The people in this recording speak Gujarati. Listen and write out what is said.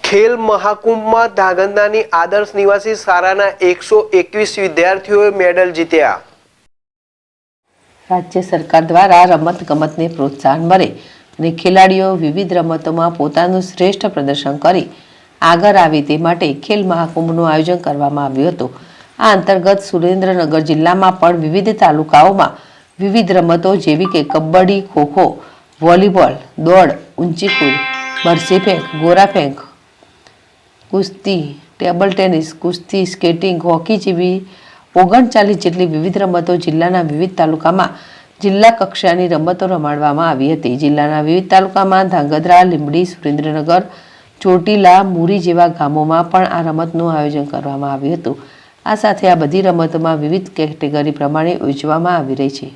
ખેલ મહાકુંભમાં ધાંગધ્રાની આદર્શ નિવાસી શાળાના 121 વિદ્યાર્થીઓએ મેડલ જીત્યા। રાજ્ય સરકાર દ્વારા રમતગમતને પ્રોત્સાહન મળે અને ખેલાડીઓ વિવિધ રમતોમાં પોતાનું શ્રેષ્ઠ પ્રદર્શન કરી આગળ આવે તે માટે ખેલ મહાકુંભનું આયોજન કરવામાં આવ્યું હતું। આ અંતર્ગત સુરેન્દ્રનગર જિલ્લામાં પણ વિવિધ તાલુકાઓમાં વિવિધ રમતો જેવી કે કબડ્ડી, ખોખો, વોલીબોલ, દોડ, ઊંચી કૂદ, બરછી ફેંક, ગોરા ફેંક, કુસ્તી, ટેબલ ટેનિસ, કુસ્તી, સ્કેટિંગ, હોકી જેવી 39 જેટલી વિવિધ રમતો જિલ્લાના વિવિધ તાલુકામાં જિલ્લા કક્ષાની રમતો રમાડવામાં આવી હતી। જિલ્લાના વિવિધ તાલુકામાં ધાંગધ્રા, લીંબડી, સુરેન્દ્રનગર, ચોટીલા, મુરી જેવા ગામોમાં પણ આ રમતનું આયોજન કરવામાં આવ્યું હતું। આ સાથે આ બધી રમતોમાં વિવિધ કેટેગરી પ્રમાણે યોજવામાં આવી રહી છે।